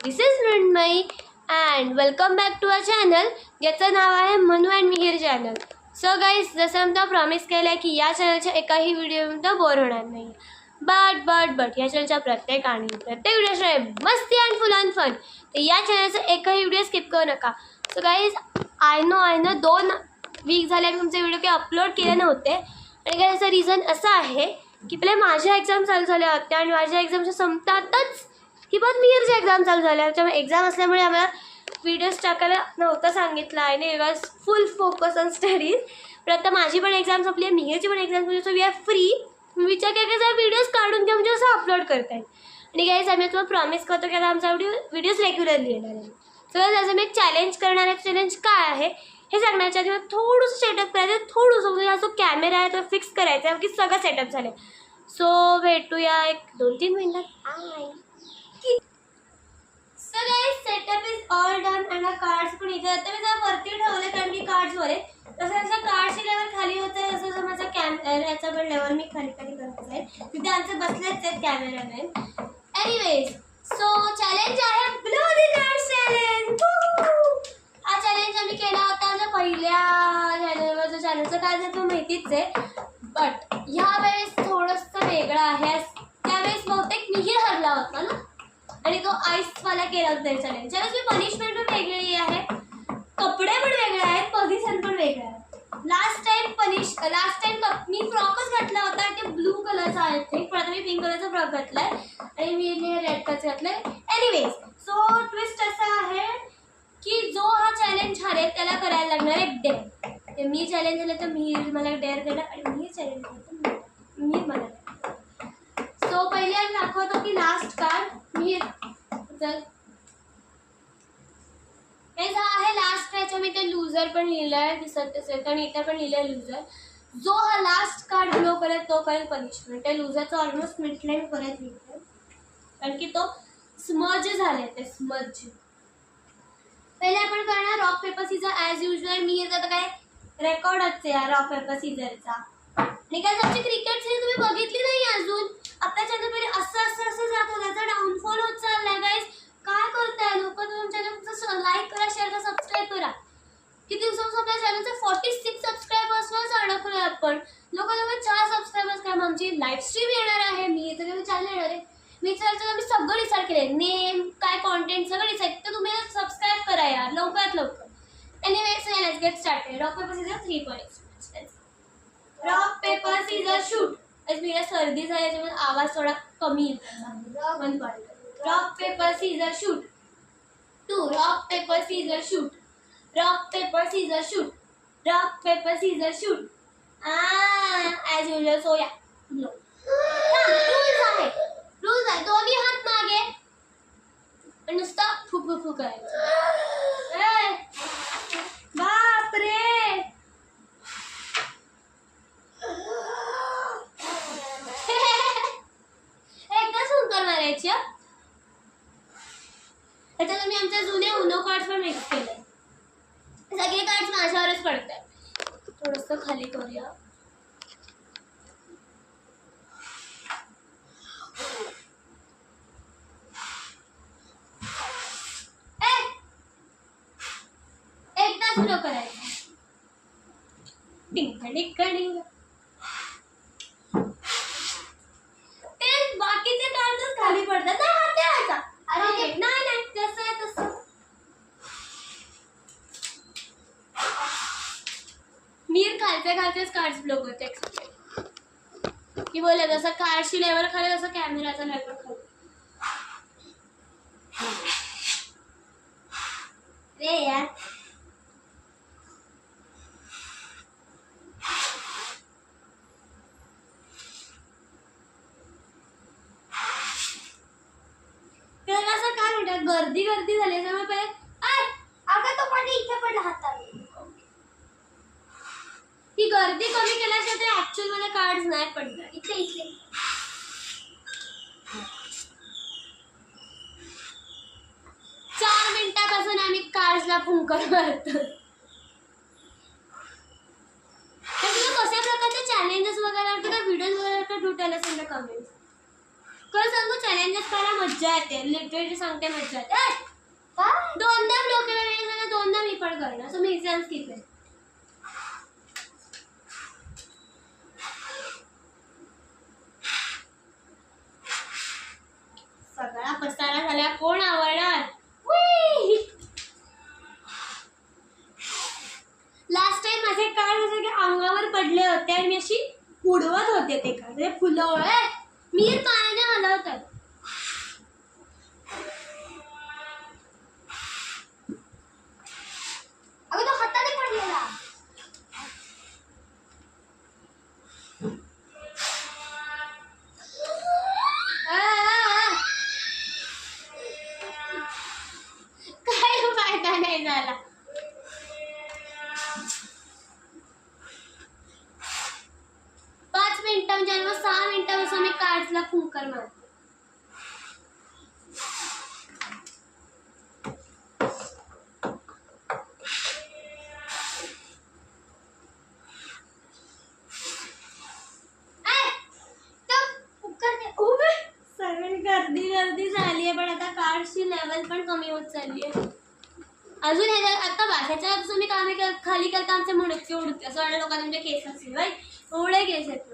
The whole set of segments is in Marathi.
This is Mrunmayi and welcome back to our channel ज्याचं नाव आहे Manu and Mihir channel. So guys, जसं मी प्रॉमिस केलं आहे की या चॅनलच्या एकाही व्हिडिओमध्ये बोर होणार नाही. बट या चॅनलच्या प्रत्येक व्हिडिओ आहे मस्ती अँड फुल ऑन फन. तर या चॅनलचा एकही व्हिडिओ स्किप करू नका. So guys, I know 2 week झाले मी तुमचे व्हिडिओ काही अपलोड केले नव्हते. आणि काय याचं रिझन असं आहे की पहिले माझ्या एक्झाम चालू झाल्या होत्या आणि माझ्या एक्झामच्या संपतातच ही पण मिहीरच्या एक्झाम चालू झाल्या. त्यामुळे एक्झाम असल्यामुळे आम्हाला व्हिडिओज टाकायला नव्हतं सांगितलं आहे. आणि was full focus on studies. पण आता माझी पण एक्झाम संपली आहे, मिहीरची पण एक्झाम संपली. So we are free. मी विचार केला की जरा व्हिडिओज काढून घ्या म्हणजे असं अपलोड करता येईल. आणि गाईज, आम्ही तुम्हाला प्रॉमिस करतो की आता आमचा व्हिडिओज रेग्युलरली येणार आहे. सो जसं मी एक चॅलेंज करणार आहे. चॅलेंज काय आहे हे सांगण्याच्या आधी थोडंसं सेटअप करायचं. थोडंसं हा जो कॅमेरा आहे तो फिक्स करायचा आहे की सगळं सेटअप झालं. सो भेटूया एक 2-3 मिनिटात. So guys, setup is all done and cards पण इथे आता मी जरा वरती ठेवले कारण की कार्ड्स वर आहे. तसं कार्डची लेवल खाली होते तसं माझा कॅमेऱ्याचा पण लेवल मी खाली करत आहे. तिथे आमचे बसलेच आहेत कॅमेरामॅन. एनिवेज, सो चॅलेंज आहे ब्लो द कार्ड्स चॅलेंज. हा चॅलेंज आम्ही केला होता आमच्या पहिल्या चॅनलवर. जो चॅनलचं काय आहे तो माहितीच आहे. बट ह्या वेळेस थोडंसं वेगळं आहे. त्यावेळेस बहुतेक मिहीर हरला होता ना आणि तो आईसवाला केला होता चॅलेंज. त्यावेळेस मी पनिशमेंट पण वेगळी आहे, कपडे पण वेगळे आहेत, पोझिशन पण वेगळं आहे. लास्ट टाइम मी फ्रॉकच घातला होता. ते ब्लू कलरचा आहे थिंक, पण आता मी पिंक कलरचा फ्रॉक घातलाय आणि मी रेड कलरचा घातलाय. एनिवेज, सो ट्विस्ट असा आहे की जो हा चॅलेंज हरेल त्याला करायला लागणार आहे डेअर. मी चॅलेंज झालं तर मिहीर मला डेअर केलं आणि मिहीर चॅलेंज झालं तर मिहीर मला. सो पहिले आम्ही दाखवतो की लास्ट कार्ड मिहीर. हा आहे लास्ट. त्याच्या मी ते लुजर पण लिहिलंय, दिसत असेल आणि इथे पण लिहिलंय लुजर. जो हा लास्ट कार्ड ब्लो करेल तो करेल पनिशमेंट. त्या लुजरचं ऑलमोस्ट मिटलंय मी परत लिहिलंय कारण की तो स्मज झालाय. ते स्मज पहिले आपण करणार rock paper scissor as usual. मी येतं काय रेकॉर्डच आहे रॉक पेपर सीझरचा. आणि काय आमची क्रिकेट सीरीज तुम्ही बघितली नाही अजून. आपल्या चॅनल पहिले असं जात होतं, त्याचा डाऊनफॉल होत चाललाय. गाईज, काय करताय लोक? तुमच्या चॅनल लाईक करा, शेअर करा, सबस्क्राईब करा. किती दिवसांपासून आपल्या चॅनलचे 46 सबस्क्रायबर्सवर अडकलोय आपण. लोकांना 4 सबस्क्रायबर्स काय आमची लाईव्ह स्ट्रीम येणार आहे. मी इथं चॅनल येणार आहे. मी चॅनलचं मी सगळं डिसाईड केलंय, नेम काय कॉन्टेंट सगळं डिसाईड. तर तुम्ही सबस्क्राईब करा यार लवकरात लवकर. Anyways, let's get started. Rock paper Caesar 3 points. Rock paper scissor shoot. आज मी सर्दी झाली त्यामुळे आवाज थोडा कमी येतो. 1 point. Rock paper scissor shoot. 2. Rock paper scissor shoot. Rock paper scissor shoot. Rock paper scissor shoot. As usual. So या रूल्स आहे. दोन्ही हात मागे आणि नुसतं फू करायचं. बापरे, एकदाच हुंकार मारायची. त्याच्यात मी आमचे जुने उनो कार्ड्स पण मिक्स केले. सगळे कार्ड्स माझ्यावरच पडतात. थोडंसं खाली करूया. एकदाच फ्लो करायचं. डिंग. ते बाकीचे कार्ड्स खाली पडतात. नाही तसं मिहीर खालचेच कार्ड्स ब्लो करते की बोलले जसं कार्डची लेवल खाली तसं कॅमेराचा लेवल खाली. रे यार, काय म्हणतात गर्दी झाली त्यामुळे पहिले अगं तो पण इथे पडला हाताने. ही गर्दी कमी केल्याशिवाय ते ऍक्च्युअल मध्ये कार्ड्स नाही पडणार. इथे 4 मिनिटापासून आम्ही कार्ड्सला फुंकर मारतो. कशा प्रकारचे चॅलेंजेस वगैरे व्हिडिओज वगैरे to tell us in the comments. खरं सांगू चॅलेंजेस करायला मज्जा येते, लिटरली सांगते मज्जा येते. दोनदा ब्लॉक केला नाही, दोनदा मी पण करणार, सो मी एक्झाम स्किप आहे. सगळा पसारा झाला, कोण आवडणार. लास्ट टाइम माझे कार्ड जसे की अंगावर पडले होते आणि मी अशी उडवत होते ते कार्ड, ते फुलं मी पाण्याने हलवतात. अगं तो हाताने पडलेला. काय फायदा नाही झाला. म्हणजे 6 मिनिटापासून मी कार्ड्सला फुंकर मारते. सगळी गर्दी झाली आहे, पण आता कार्ड्सची लेवल पण कमी होत चालली आहे. अजून हे आता बाकीच्या मी काम खाली करता आमचे मुडके उडते असं वाटतं लोकांना, तुमचे केस असतील बाई, एवढे केस आहेत.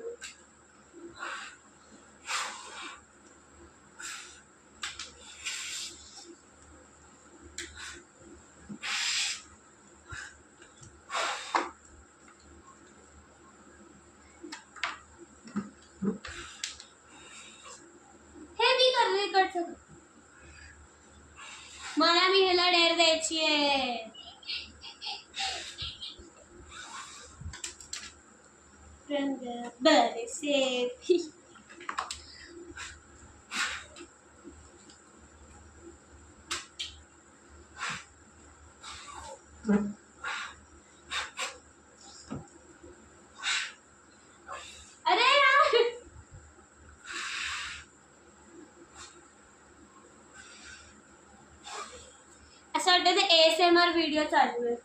हे मी करते, मला मी ह्याला डेअर द्यायची आहे. बरेसे अरे यार, असं वाटतं ते ASMR व्हिडिओ चालू आहे.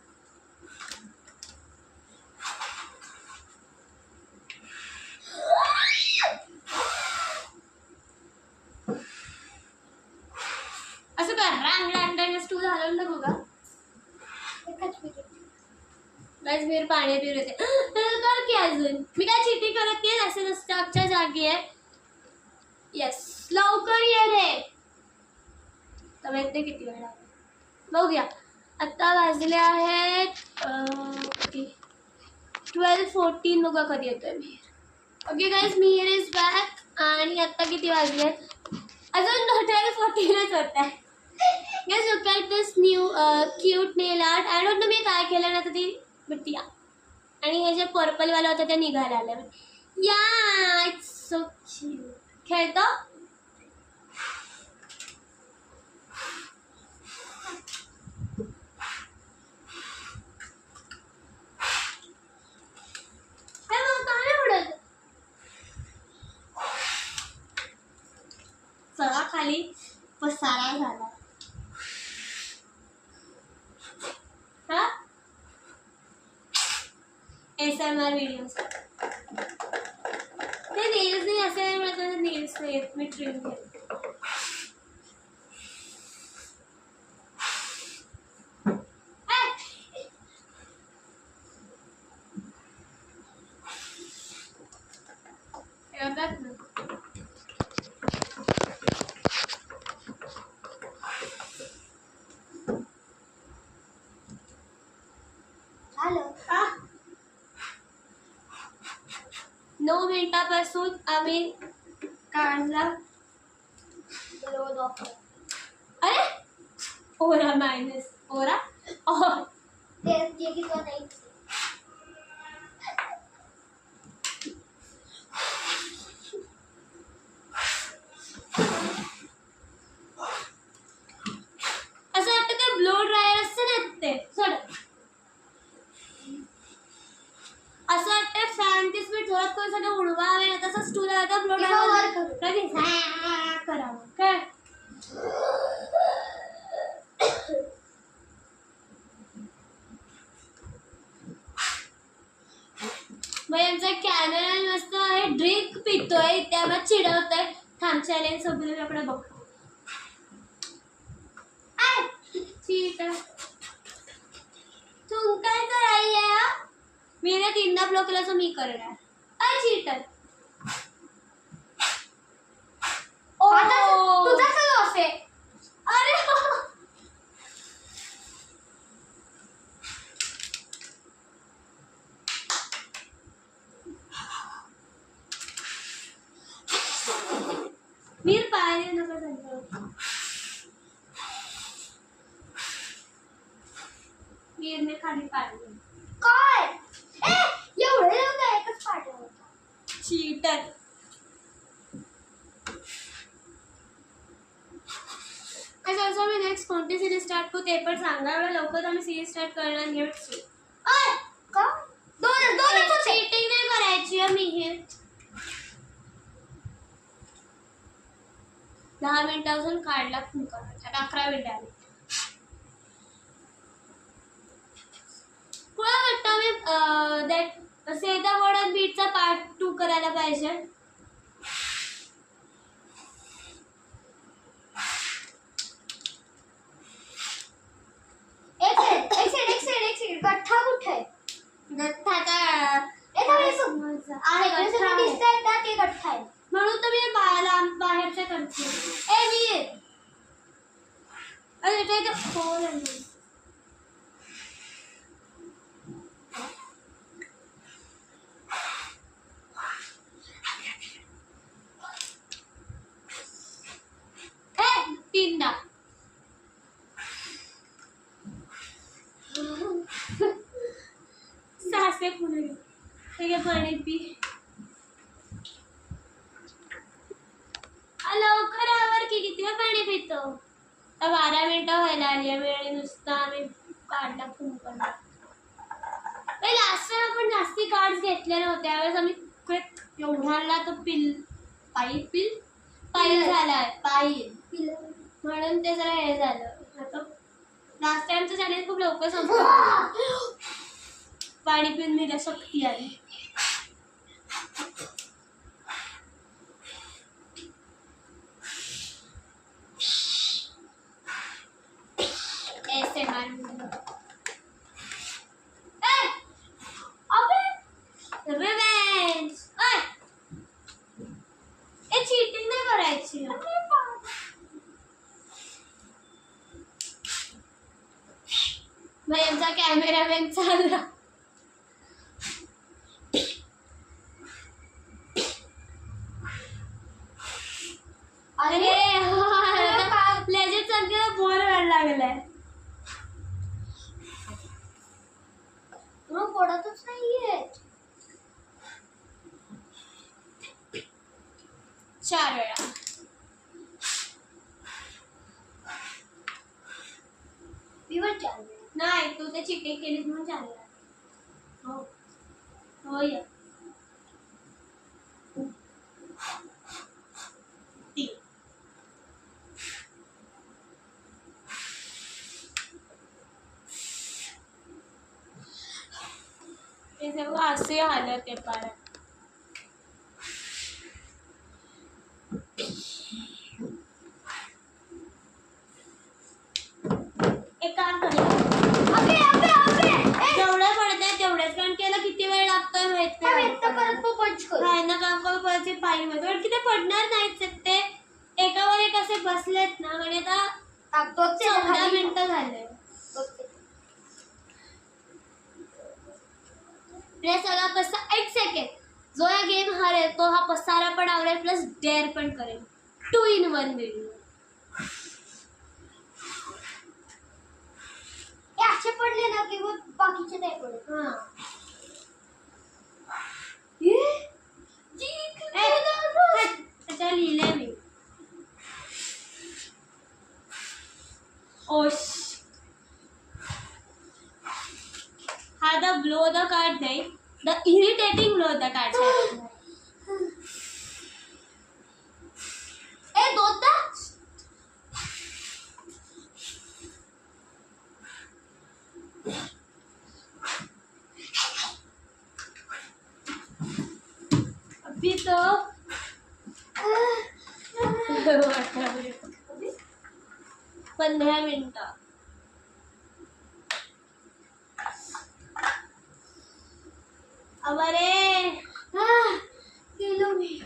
असं कर रांग स्टूल हलवून नको का. गाईज पाणी पिऊ येते कर की अजून. मी काय चिटी करत नाही, असे स्टॉकच्या जागी आहे. येस लवकर ये रे. तर ते किती वेळ बघूया. आता वाजले आहेत 12:14. बघा कधी येतोय मी. Okay guys Mihir is back. आणि आता किती वाजले, अजून 12:14च होत आहे. Guys, look at this new cute nail art. I don't know मी काय केलं ना, तर ती बिट्टिया आणि हे जे पर्पल वाला होतं ते निघायला आलं. या इट्स सो क्यूट. खेळतो सगळा खाली पसारा झाला. हा ASMR व्हिडिओ ते नेल्स नाही असे म्हणतात, नेल्स नाही मी ट्रिम करते. हॅलो 9 मिनिटापासून आम्ही काढला. अरे ओरा मायनस ओरा असं वाटतं ते ब्लो ड्रायर असतं ना, ते सोड असं वाटतं फॅनची स्पीड जोरात करून उडवावे ना, तसं स्टूल आता ब्लो ड्रायर करावं काय. मग यांचा कॅमेरा मस्त आहे, ड्रिंक पितोय त्यामुळे चिडवतोय. थांब चॅलेंज सोबत बघ चीटर तू काय कराई है मेरे 3दा ब्लॉक केला तो मी करणार चीटर तुझा लॉस आहे अरे वीर पाय नका सांगतो वीरने खाली पाडले काय एवढे होतं एकच पाडलं होतं चीटर असं मी नेक्स्ट कोणती सिरीज स्टार्ट करू ते पण सांगा एवढं लवकर आम्ही सिरीज स्टार्ट करणार नाही का दोन चीटिंग नाही करायची मी हे 10 मिनिटापासून काढला फोन करायचा 11 मिनिटं आली पुढे वाटतं मी दॅट सेदा वॉर्डन बीटचा पार्ट 2 करायला पाहिजे एक गठ्ठा कुठे आहे गठ्ठाचा आहे गठ्ठा आहे म्हणून तर मी बाहेरच्या करते वीर अरे ते फोन तीनदा सासे पुढे ते पाणी पी लवकर आवर की किती वेळ पाणी पितो 12 मिनिटं व्हायला आली वेळ नुसता आम्ही काढला फोन करणार लास्ट टाइम आपण जास्ती कार्ड्स घेतले नव्हते त्यावेळेस आम्ही एवढ्याला तो पाईल झालाय पाईल म्हणून ते जरा हे झालं आता लास्ट टाइमचं चॅलेंज खूप लवकर संपलं पाणी पिऊन मला शक्ती आली ऐसे रिवेंज चीटिंग नाही करायची यांचा कॅमेरामॅन चालला अरे लेजेंड संख्येला बोर व्हायला लागलाय मग पडतच नाहीये 4 वेळा नाही तू ते चिटिंग केलीस म्हणून चालला हो या ते सगळं असे हालत आहे पार एक काम कर जेवढे पडते तेवढेच कारण की याला किती वेळ लागतोय माहित नाही परत तो पंच कर ना काम करू परत पाणी मध्ये कारण की ते पडणार नाहीत ते एकावर एक असे बसलेत ना म्हणजे आता 14 मिनिटं झाले सगळा पसा 1 सेकंड जो या गेम हरेल तो हा पसारा पण आवरेल प्लस डेअर पण करेल 2 in 1 व्हिडिओ असे पडले ना की बाकीचे नाही पडत त्याच्या लिहिले मी ओश हा द ब्लो द कार्ड नाही the irritating blow the card दोता अभी तो 15 मिनिटं. अरे गेलो मी.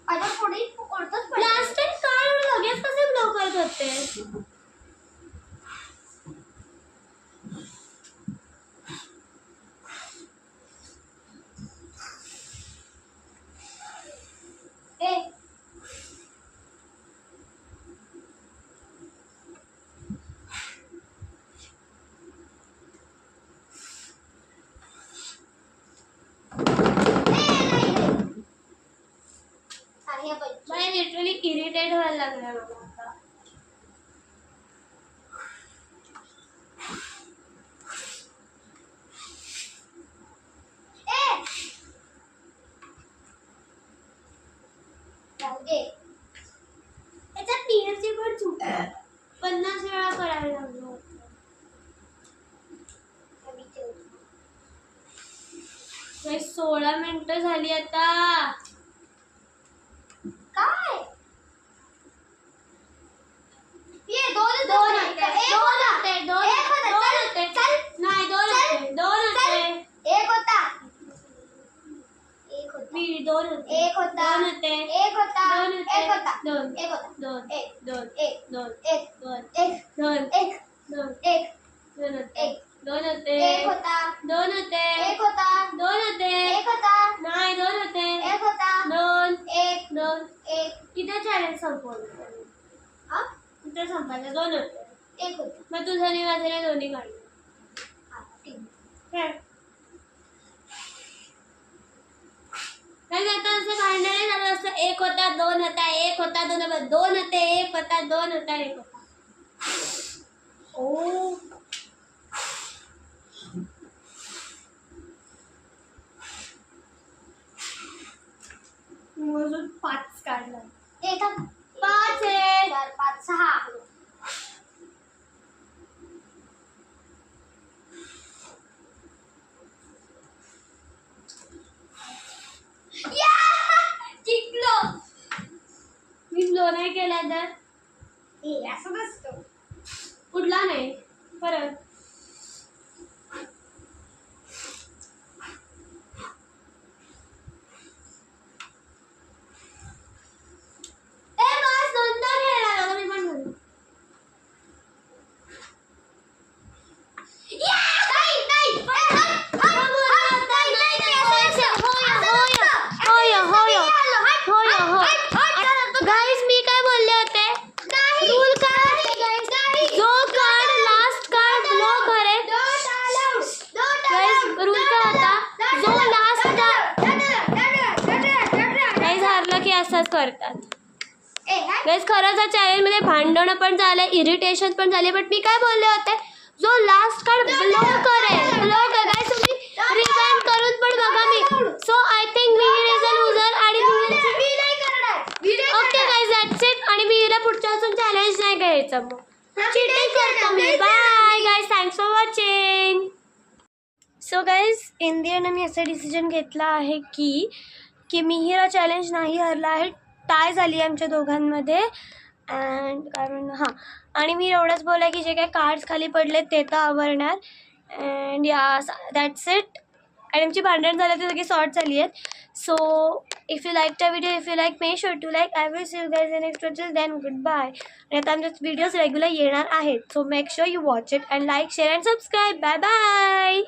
आता पुढे कोणतंच लास्ट टाइम कार्ड लगेच कसे ब्लो करत होते? मला लिटरली इरिटेट व्हायला लागलं मला आता. त्याच्यात पीएफची पण चूक आहे. 50 वेळा करायला लागलो. 16 मिनिटं झाली आता. काय ये दोन होते. नाही दोन होते. एक होता. दोन होते. एक होता. दोन होते. एक होता. एक होता. दोन. एक होता. दोन. एक. दोन. एक. दोन. एक. दोन. एक. दोन. एक. दोन. एक. दोन होते. एक. दोन होते. एक होता. दोन होते. एक होता. दोन होते. एक होता. नाही दोन होते. एक होता. दोन. एक. दोन. एक. किती चॅलेंज संपवलं? हा? किती संपायचं? दोन होते. एक होता. मग तुझं आणि माझ्याने दोन्ही काढले. हा, ठीक. काय आता असं काढणार आहे झालं असं. एक होता दोन होता. एक होता दोन होता. दोन होते. एक होता दोन होता. एक होता. ओ अजून 5 काढला. एक 5 आहे. 4 5 6 जिंकलो. मी ब्लो नाही केला तर असं नसतं. उडला नाही परत. असंच करतात. खरंच या चॅलेंज मध्ये भांडणं पण झालंय, इरिटेशन पण झाले. बट मी काय बोलले होते, जो लास्ट कार्ड ब्लो करेल गाइस तुम्ही रिवाइंड करून पण बघा मी. So I think Mihir is a loser आणि ओके गाइस दॅट्स इट. आणि मिहिरला पुढच्या अजून चॅलेंज नाही घ्यायचं. मग चीटिंग करतो मी. Bye guys, thanks for watching. So guys in the end मी असा डिसिजन घेतला आहे की मिहिर हा चॅलेंज नाही हरला आहे. टाय झाली आहे आमच्या दोघांमध्ये. अँड कारण हां, आणि मी एवढंच बोला की जे काही कार्ड्स खाली पडले ते तर आवरणार. And yeah that's it. आणि आमची भांडण झालं ते सगळी सॉर्ट झाली आहेत. So if you like the video, if you like make sure to like. I will see you guys in next video. Then good bye. आणि आता आमचे व्हिडिओज रेग्युलर येणार आहेत. So make sure you watch it and like share and subscribe. Bye bye.